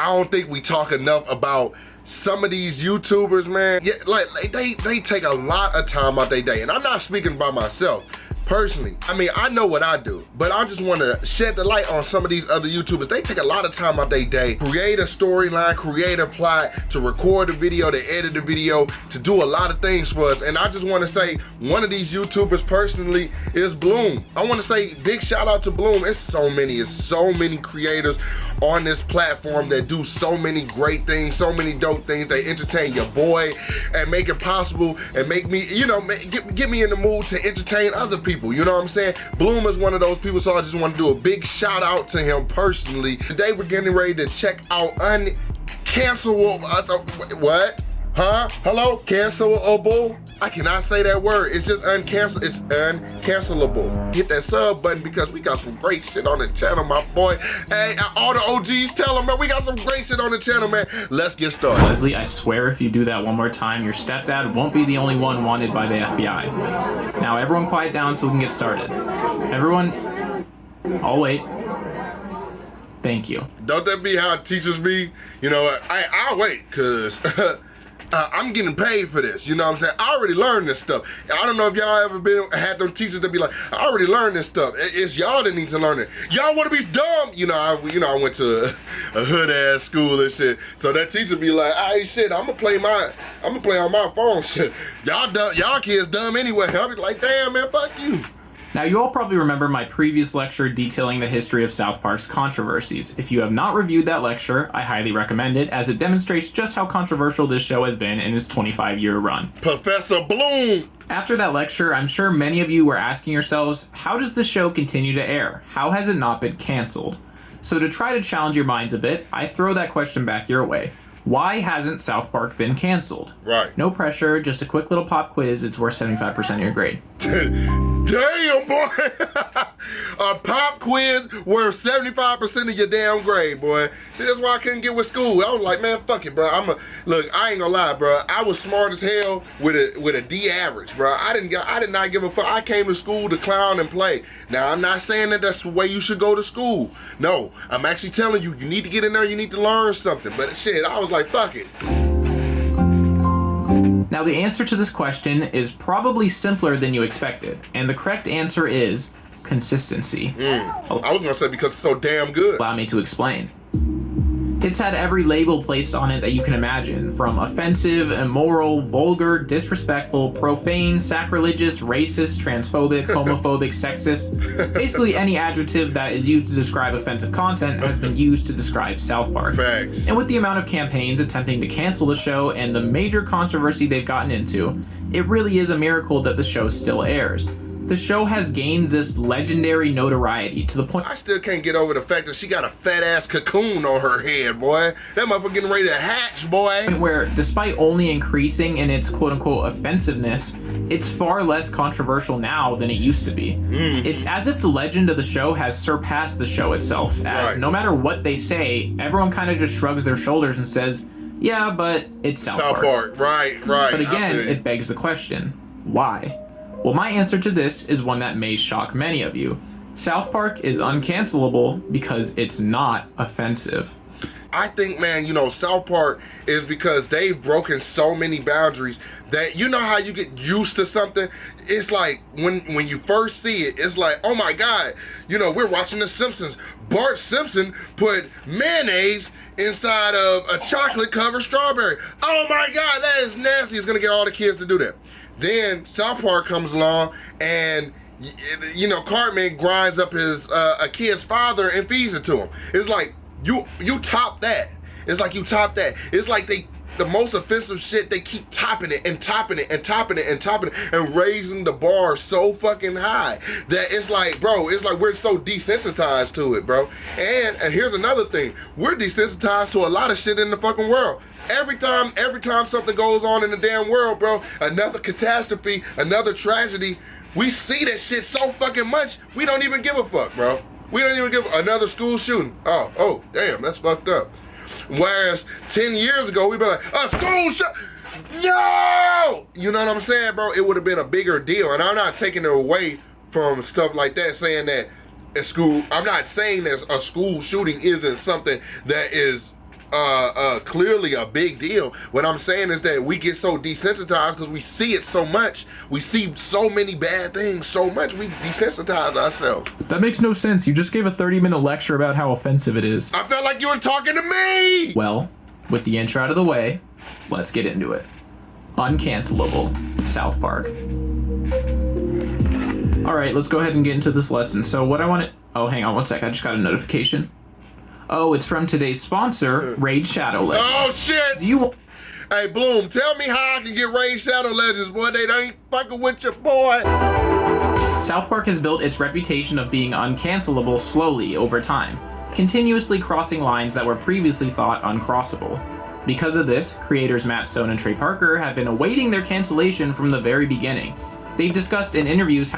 I don't think we talk enough about some of these YouTubers, man. Yeah, like they take a lot of time out their day, and I'm not speaking by myself. Personally, I mean, I know what I do, but I just want to shed the light on some of these other YouTubers. They take a lot of time out their day, create a storyline, create a plot, to record a video, to edit the video, to do a lot of things for us. And I just want to say, one of these YouTubers personally is Bloom. I want to say big shout out to Bloom. It's so many creators on this platform that do so many great things, so many dope things. They entertain your boy and make it possible and make me, you know, get me in the mood to entertain other people, you know what I'm saying? Bloom is one of those people, so I just want to do a big shout out to him personally. Today we're getting ready to check out Uncancellable. What? Huh? Hello? Cancelable? I cannot say that word. It's just it's uncancelable. Hit that sub button because we got some great shit on the channel, my boy. Hey, all the OGs, tell them, man, we got some great shit on the channel, man. Let's get started. Leslie, I swear if you do that one more time, your stepdad won't be the only one wanted by the FBI. Now everyone quiet down so we can get started. Everyone, I'll wait. Thank you. Don't that be how it teaches me? You know, I'll wait, cause I'm getting paid for this, you know what I'm saying? I already learned this stuff. I don't know if y'all ever had them teachers that be like, I already learned this stuff. It's y'all that need to learn it. Y'all wanna be dumb? You know, I went to a hood ass school and shit. So that teacher be like, hey shit, I'm gonna play on my phone shit. Y'all kids dumb anyway. I'll be like, damn man, fuck you. Now you all probably remember my previous lecture detailing the history of South Park's controversies. If you have not reviewed that lecture, I highly recommend it, as it demonstrates just how controversial this show has been in its 25-year run. Professor Bloom! After that lecture, I'm sure many of you were asking yourselves, how does the show continue to air? How has it not been canceled? So to try to challenge your minds a bit, I throw that question back your way. Why hasn't South Park been canceled? Right. No pressure, just a quick little pop quiz. It's worth 75% of your grade. Damn, boy. A pop quiz worth 75% of your damn grade, boy. See, that's why I couldn't get with school. I was like, man, fuck it, bro. Look, I ain't gonna lie, bro. I was smart as hell with a D average, bro. I did not give a fuck. I came to school to clown and play. Now, I'm not saying that that's the way you should go to school. No, I'm actually telling you, you need to get in there, you need to learn something. But shit, I was like, fuck it. Now the answer to this question is probably simpler than you expected, and the correct answer is consistency. I was gonna say because it's so damn good. Allow me to explain. It's had every label placed on it that you can imagine, from offensive, immoral, vulgar, disrespectful, profane, sacrilegious, racist, transphobic, homophobic, sexist. Basically any adjective that is used to describe offensive content has been used to describe South Park. Facts. And with the amount of campaigns attempting to cancel the show and the major controversy they've gotten into, it really is a miracle that the show still airs. The show has gained this legendary notoriety to the point I still can't get over the fact that she got a fat ass cocoon on her head, boy. That motherfucker getting ready to hatch, boy. Where, despite only increasing in its quote-unquote offensiveness, it's far less controversial now than it used to be. It's as if the legend of the show has surpassed the show itself, as no matter what they say, everyone kind of just shrugs their shoulders and says, yeah, but it's South Park. Right. But again, it begs the question, why? Well, my answer to this is one that may shock many of you. South Park is uncancelable because it's not offensive. I think, man, you know, South Park is because they've broken so many boundaries that, you know how you get used to something? It's like when you first see it, it's like, oh my God, you know, we're watching The Simpsons. Bart Simpson put mayonnaise inside of a chocolate covered strawberry. Oh my God, that is nasty. It's gonna get all the kids to do that. Then South Park comes along and, you know, Cartman grinds up a kid's father and feeds it to him. It's like, you top that. It's like you top that. It's like the most offensive shit, they keep topping it and topping it and topping it and topping it and raising the bar so fucking high that it's like, bro, it's like we're so desensitized to it, bro. And here's another thing. We're desensitized to a lot of shit in the fucking world. Every time something goes on in the damn world, bro, another catastrophe, another tragedy, we see that shit so fucking much, we don't even give a fuck, bro. We don't even give another school shooting. Oh, damn, that's fucked up. Whereas 10 years ago, we'd be like, a school shot, no! You know what I'm saying, bro? It would have been a bigger deal. And I'm not taking it away from stuff like that, saying that at school, I'm not saying that a school shooting isn't something that is clearly a big deal. What I'm saying is that we get so desensitized because we see it so much. We see so many bad things so much, we desensitize ourselves. That makes no sense. You just gave a 30-minute lecture about how offensive it is. I felt like you were talking to me! Well, with the intro out of the way, let's get into it. Uncancelable, South Park. Alright, let's go ahead and get into this lesson. So what I want to... Oh, hang on one sec. I just got a notification. Oh, it's from today's sponsor, Raid Shadow Legends. Oh, shit! Do you... Hey, Bloom, tell me how I can get Raid Shadow Legends, boy. They ain't fucking with your boy. South Park has built its reputation of being uncancelable slowly over time, continuously crossing lines that were previously thought uncrossable. Because of this, creators Matt Stone and Trey Parker have been awaiting their cancellation from the very beginning. They've discussed in interviews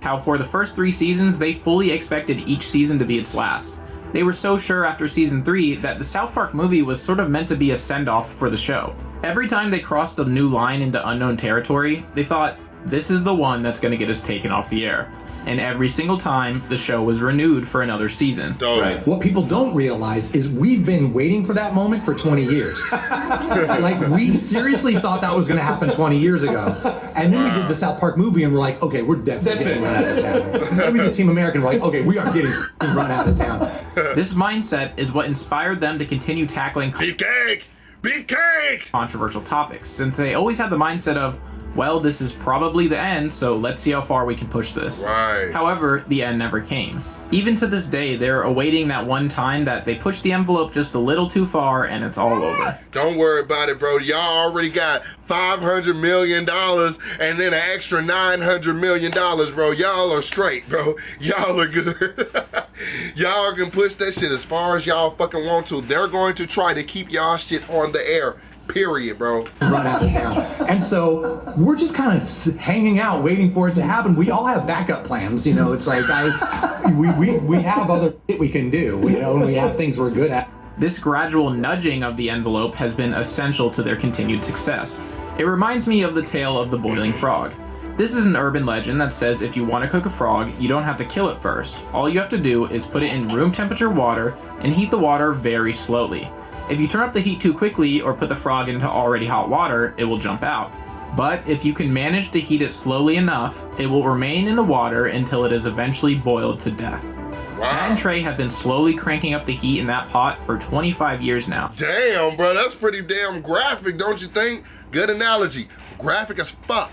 how for the first 3 seasons, they fully expected each season to be its last. They were so sure after season 3 that the South Park movie was sort of meant to be a send-off for the show. Every time they crossed a new line into unknown territory, they thought, this is the one that's going to get us taken off the air. And every single time, the show was renewed for another season. Right. What people don't realize is we've been waiting for that moment for 20 years. Like, we seriously thought that was going to happen 20 years ago. And then we did the South Park movie and we're like, okay, we're definitely getting run out of town. Then we did Team America and we're like, okay, we are getting run out of town. This mindset is what inspired them to continue tackling Beefcake! Beefcake! controversial topics, since they always had the mindset of, well, this is probably the end, so let's see how far we can push this. Right. However, the end never came. Even to this day, they're awaiting that one time that they push the envelope just a little too far and it's all over. Don't worry about it, bro. Y'all already got $500 million and then an extra $900 million, bro. Y'all are straight, bro. Y'all are good. Y'all can push that shit as far as y'all fucking want to. They're going to try to keep y'all shit on the air. Period, bro. Run out of town. And so we're just kind of hanging out waiting for it to happen. We all have backup plans, you know. It's like we have other shit we can do, you know, and we have things we're good at. This gradual nudging of the envelope has been essential to their continued success. It reminds me of the tale of the boiling frog. This is an urban legend that says if you want to cook a frog, you don't have to kill it first. All you have to do is put it in room temperature water and heat the water very slowly. If you turn up the heat too quickly or put the frog into already hot water, it will jump out. But if you can manage to heat it slowly enough, it will remain in the water until it is eventually boiled to death. Wow. Matt and Trey have been slowly cranking up the heat in that pot for 25 years now. Damn, bro, that's pretty damn graphic, don't you think? Good analogy. Graphic as fuck.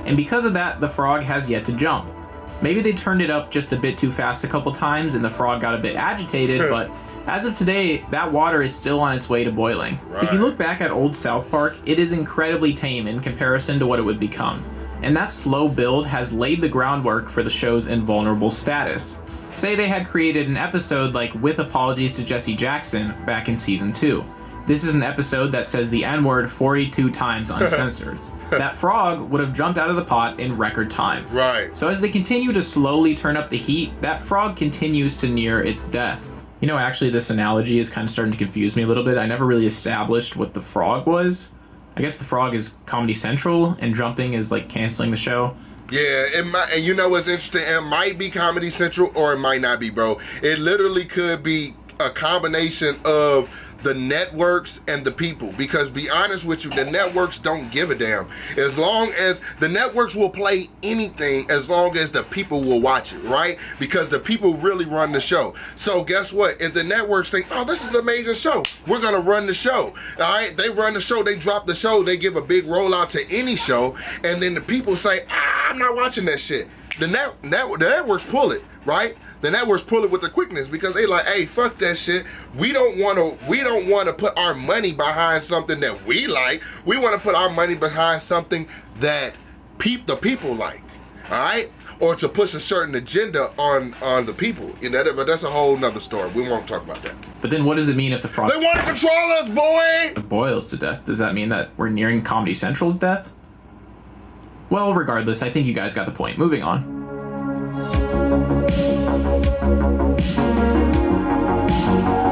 And because of that, the frog has yet to jump. Maybe they turned it up just a bit too fast a couple times and the frog got a bit agitated, but as of today, that water is still on its way to boiling. Right. If you look back at old South Park, it is incredibly tame in comparison to what it would become. And that slow build has laid the groundwork for the show's invulnerable status. Say they had created an episode like With Apologies to Jesse Jackson back in season 2. This is an episode that says the N-word 42 times uncensored. That frog would have jumped out of the pot in record time. Right. So as they continue to slowly turn up the heat, that frog continues to near its death. You know, actually, this analogy is kind of starting to confuse me a little bit. I never really established what the frog was. I guess the frog is Comedy Central, and jumping is like canceling the show. Yeah, it might, and you know what's interesting? It might be Comedy Central or it might not be, bro. It literally could be a combination of the networks and the people, because be honest with you, the networks don't give a damn. As long as the networks will play anything, as long as the people will watch it, right? Because the people really run the show. So guess what? If the networks think, oh, this is an amazing show, we're gonna run the show, all right? They run the show, they drop the show, they give a big rollout to any show, and then the people say, I'm not watching that shit. The networks pull it, right? The networks pull it with the quickness because they like, hey, fuck that shit. We don't want to put our money behind something that we like. We want to put our money behind something that the people like, all right? Or to push a certain agenda on the people. You know, but that's a whole nother story. We won't talk about that. But then what does it mean if the frog They want to control us, boy! boils to death? Does that mean that we're nearing Comedy Central's death? Well, regardless, I think you guys got the point. Moving on.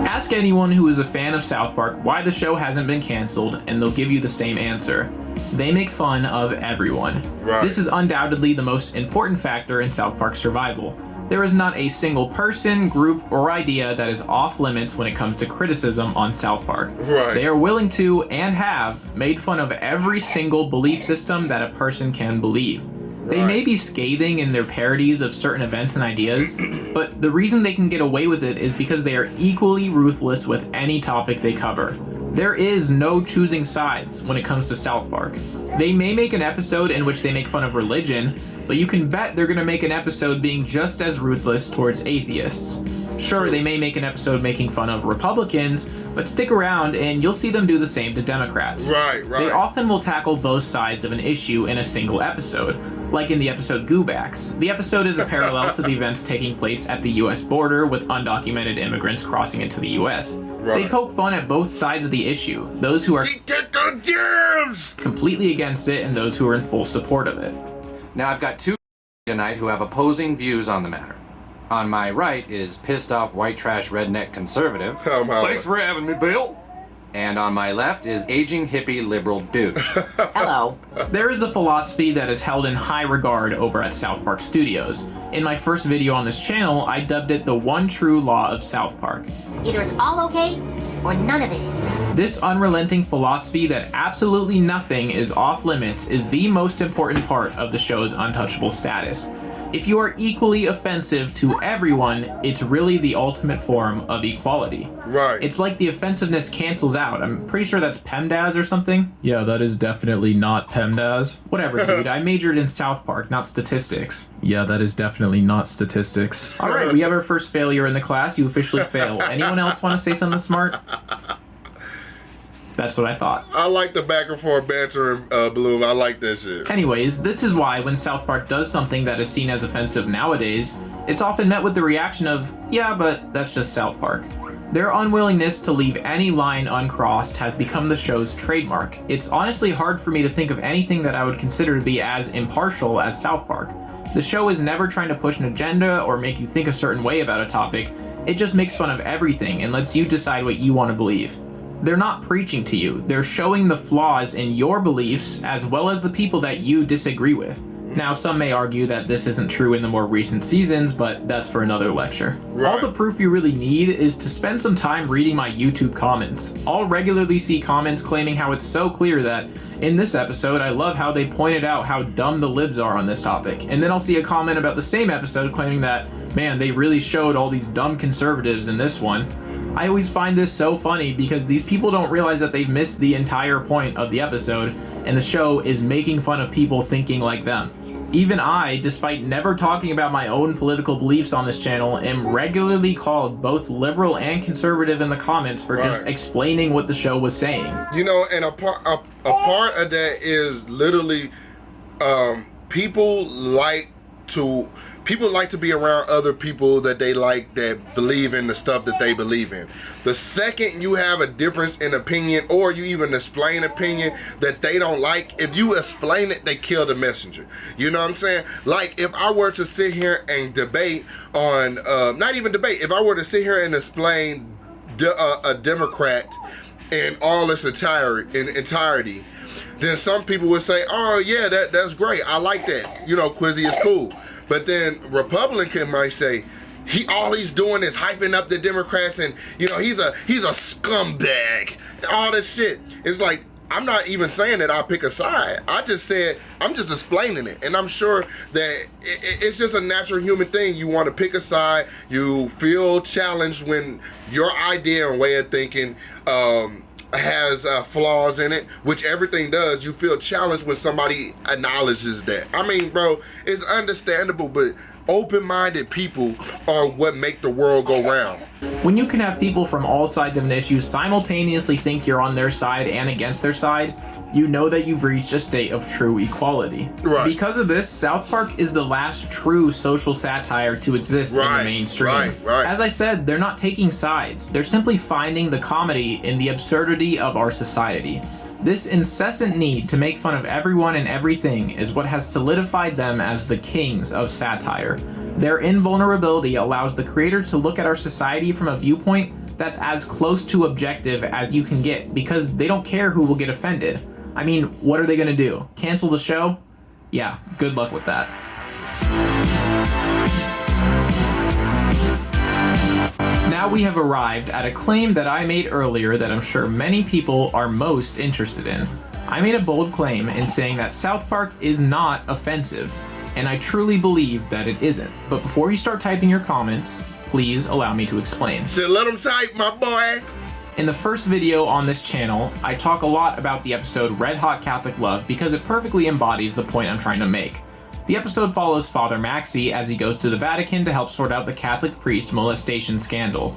Ask anyone who is a fan of South Park why the show hasn't been canceled, and they'll give you the same answer. They make fun of everyone. Right. This is undoubtedly the most important factor in South Park's survival. There is not a single person, group, or idea that is off limits when it comes to criticism on South Park. Right. They are willing to, and have, made fun of every single belief system that a person can believe. They may be scathing in their parodies of certain events and ideas, but the reason they can get away with it is because they are equally ruthless with any topic they cover. There is no choosing sides when it comes to South Park. They may make an episode in which they make fun of religion, but you can bet they're going to make an episode being just as ruthless towards atheists. Sure, they may make an episode making fun of Republicans, but stick around and you'll see them do the same to Democrats. Right. They often will tackle both sides of an issue in a single episode, like in the episode Goobacks. The episode is a parallel to the events taking place at the US border with undocumented immigrants crossing into the US. They poke fun at both sides of the issue, those who are completely against it and those who are in full support of it. Now I've got two tonight who have opposing views on the matter. On my right is pissed off white trash redneck conservative. Thanks for having me, Bill. And on my left is aging hippie liberal douche. Hello. There is a philosophy that is held in high regard over at South Park Studios. In my first video on this channel, I dubbed it the one true law of South Park. Either it's all okay, or none of it is. This unrelenting philosophy that absolutely nothing is off limits is the most important part of the show's untouchable status. If you are equally offensive to everyone, it's really the ultimate form of equality. Right. It's like the offensiveness cancels out. I'm pretty sure that's PEMDAS or something. Yeah, that is definitely not PEMDAS. Whatever, dude. I majored in South Park, not statistics. Yeah, that is definitely not statistics. All right, we have our first failure in the class. You officially fail. Anyone else want to say something smart? That's what I thought. I like the back and forth banter and Bloom. I like that shit. Anyways, this is why when South Park does something that is seen as offensive nowadays, it's often met with the reaction of, yeah, but that's just South Park. Their unwillingness to leave any line uncrossed has become the show's trademark. It's honestly hard for me to think of anything that I would consider to be as impartial as South Park. The show is never trying to push an agenda or make you think a certain way about a topic. It just makes fun of everything and lets you decide what you want to believe. They're not preaching to you, they're showing the flaws in your beliefs as well as the people that you disagree with. Now, some may argue that this isn't true in the more recent seasons, but that's for another lecture. Right. All the proof you really need is to spend some time reading my YouTube comments. I'll regularly see comments claiming how it's so clear that, in this episode, I love how they pointed out how dumb the libs are on this topic. And then I'll see a comment about the same episode claiming that, man, they really showed all these dumb conservatives in this one. I always find this so funny because these people don't realize that they've missed the entire point of the episode, and the show is making fun of people thinking like them. Even I, despite never talking about my own political beliefs on this channel, am regularly called both liberal and conservative in the comments for just explaining what the show was saying. You know, and a part of that is literally people like to be around other people that they like that believe in the stuff that they believe in. The second you have a difference in opinion or you even explain opinion that they don't like, if you explain it, they kill the messenger. You know what I'm saying? Like if I were to sit here and debate on, not even debate, if I were to sit here and explain a Democrat in all its entirety, then some people would say, oh yeah, that's great. I like that. You know, Quizzy is cool. But then Republican might say, all he's doing is hyping up the Democrats and, you know, he's a scumbag. All this shit. It's like, I'm not even saying that I pick a side. I just said, I'm just explaining it. And I'm sure that it's just a natural human thing. You want to pick a side. You feel challenged when your idea and way of thinking has flaws in it, which everything does. You feel challenged when somebody acknowledges that. I mean, bro, it's understandable, but open-minded people are what make the world go round. When you can have people from all sides of an issue simultaneously think you're on their side and against their side, you know that you've reached a state of true equality. Right. Because of this, South Park is the last true social satire to exist in the mainstream. Right. As I said, they're not taking sides. They're simply finding the comedy in the absurdity of our society. This incessant need to make fun of everyone and everything is what has solidified them as the kings of satire. Their invulnerability allows the creator to look at our society from a viewpoint that's as close to objective as you can get because they don't care who will get offended. I mean, what are they gonna do? Cancel the show? Yeah, good luck with that. now we have arrived at a claim that I made earlier that I'm sure many people are most interested in. I made a bold claim in saying that South Park is not offensive, and I truly believe that it isn't. But before you start typing your comments, please allow me to explain. Shit, let them type, my boy. In the first video on this channel, I talk a lot about the episode Red Hot Catholic Love because it perfectly embodies the point I'm trying to make. The episode follows Father Maxi as he goes to the Vatican to help sort out the Catholic priest molestation scandal.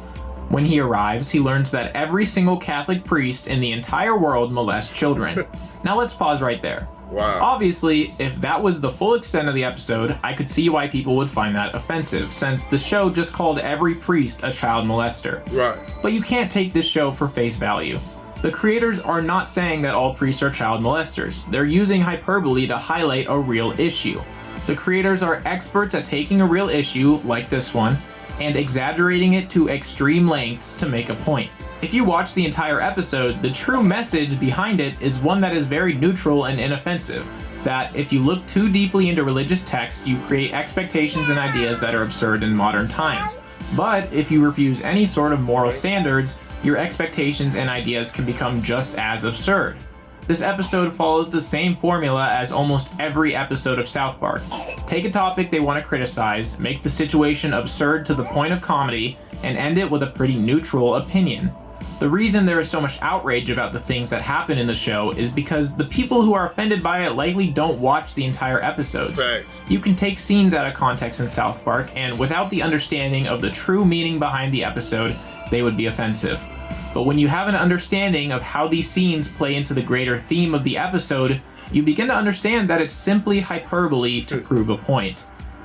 When he arrives, he learns that every single Catholic priest in the entire world molests children. Now let's pause right there. Wow. Obviously, if that was the full extent of the episode, I could see why people would find that offensive, since the show just called every priest a child molester. Right. But you can't take this show for face value. The creators are not saying that all priests are child molesters. They're using hyperbole to highlight a real issue. The creators are experts at taking a real issue, like this one, and exaggerating it to extreme lengths to make a point. If you watch the entire episode, the true message behind it is one that is very neutral and inoffensive. That if you look too deeply into religious texts, you create expectations and ideas that are absurd in modern times. But if you refuse any sort of moral standards, your expectations and ideas can become just as absurd. This episode follows the same formula as almost every episode of South Park. Take a topic they want to criticize, make the situation absurd to the point of comedy, and end it with a pretty neutral opinion. The reason there is so much outrage about the things that happen in the show is because the people who are offended by it likely don't watch the entire episodes. Thanks. You can take scenes out of context in South Park, and without the understanding of the true meaning behind the episode, they would be offensive. But when you have an understanding of how these scenes play into the greater theme of the episode, you begin to understand that it's simply hyperbole to prove a point.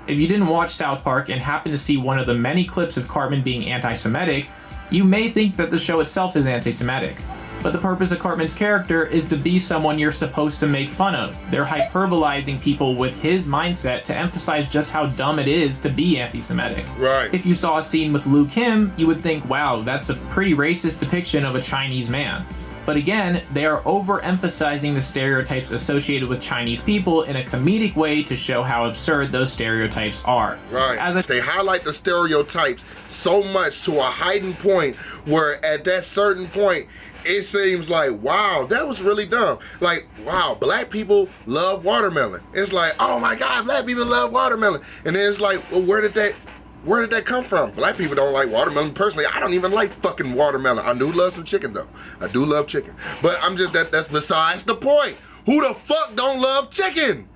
If you didn't watch South Park and happen to see one of the many clips of Cartman being anti-Semitic, you may think that the show itself is anti-Semitic. But the purpose of Cartman's character is to be someone you're supposed to make fun of. They're hyperbolizing people with his mindset to emphasize just how dumb it is to be anti-Semitic. Right. If you saw a scene with Luke Kim, you would think, wow, that's a pretty racist depiction of a Chinese man. But again, they are overemphasizing the stereotypes associated with Chinese people in a comedic way to show how absurd those stereotypes are. Right. They highlight the stereotypes so much to a heightened point where at that certain point, it seems like, wow, that was really dumb. Like, wow, black people love watermelon. It's like, oh my God, black people love watermelon. And then it's like, well, where did that come from? Black people don't like watermelon. Personally, I don't even like fucking watermelon. I do love some chicken though. I do love chicken. But I'm just, that's besides the point. Who the fuck don't love chicken?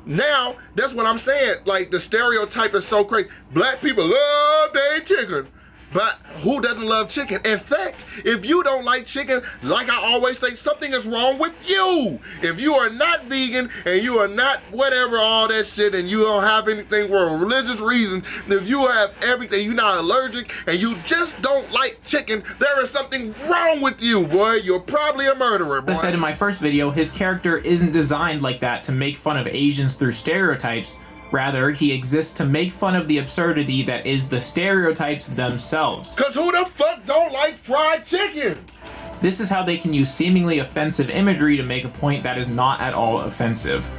Now, that's what I'm saying. Like, the stereotype is so crazy. Black people love their chicken. But who doesn't love chicken? In fact, if you don't like chicken, like I always say, something is wrong with you. If you are not vegan and you are not whatever, all that shit, and you don't have anything for a religious reason, if you have everything, you're not allergic, and you just don't like chicken, there is something wrong with you, boy. You're probably a murderer, boy. As I said in my first video, his character isn't designed like that to make fun of Asians through stereotypes. Rather, he exists to make fun of the absurdity that is the stereotypes themselves. Cause who the fuck don't like fried chicken? This is how they can use seemingly offensive imagery to make a point that is not at all offensive.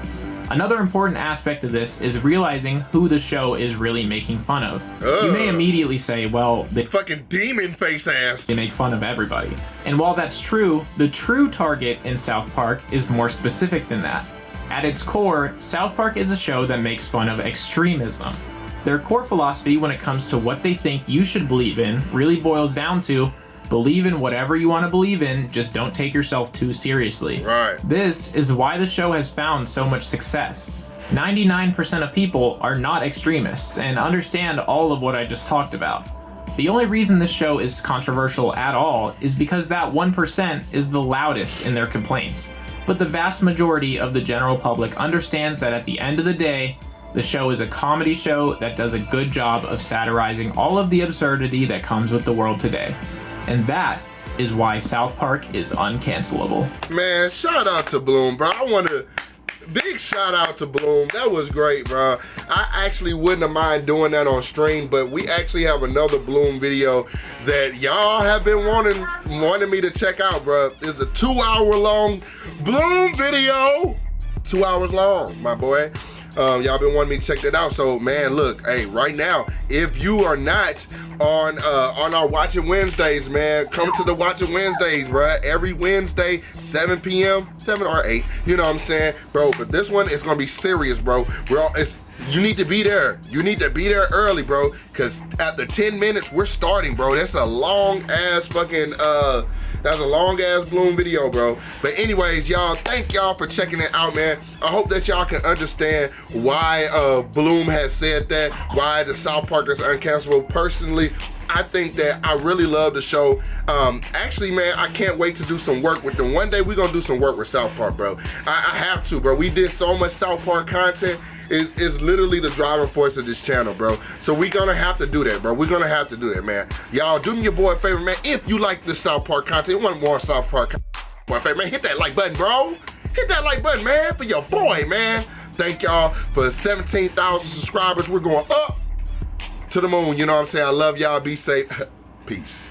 Another important aspect of this is realizing who the show is really making fun of. You may immediately say, well, they fucking demon face ass. They make fun of everybody. And while that's true, the true target in South Park is more specific than that. At its core, South Park is a show that makes fun of extremism. Their core philosophy when it comes to what they think you should believe in really boils down to believe in whatever you want to believe in, just don't take yourself too seriously. Right. This is why the show has found so much success. 99% of people are not extremists and understand all of what I just talked about. The only reason this show is controversial at all is because that 1% is the loudest in their complaints. But the vast majority of the general public understands that at the end of the day, the show is a comedy show that does a good job of satirizing all of the absurdity that comes with the world today. And that is why South Park is uncancelable. Man, shout out to Bloom, bro. Big shout out to Bloom. That was great, bro. I actually wouldn't have mind doing that on stream, but we actually have another Bloom video that y'all have been wanting me to check out, bro. It's a 2-hour long Bloom video. 2 hours long, my boy. Y'all been wanting me to check that out. So man, look, hey, right now, if you are not on our Watching Wednesdays, man, come to the Watching Wednesdays, bruh. Every Wednesday, 7 p.m., 7 or 8, you know what I'm saying? Bro, but this one is gonna be serious, bro. You need to be there. You need to be there early, bro, because at the 10 minutes, we're starting, bro. That's a long-ass fucking, that's a long-ass Bloom video, bro. But anyways, y'all, thank y'all for checking it out, man. I hope that y'all can understand why Bloom has said that, why the South Park is uncancelable. Personally, I think that I really love the show. Actually, man, I can't wait to do some work with them. One day we're gonna do some work with South Park, bro. I have to, bro. We did so much South Park content. It's literally the driving force of this channel, bro. So we're gonna have to do that, bro. We're gonna have to do that, man. Y'all, do me your boy a favor, man. If you like this South Park content, want more South Park content, boy, favor, man, hit that like button, bro. Hit that like button, man, for your boy, man. Thank y'all for 17,000 subscribers. We're going up to the moon, you know what I'm saying? I love y'all. Be safe. Peace.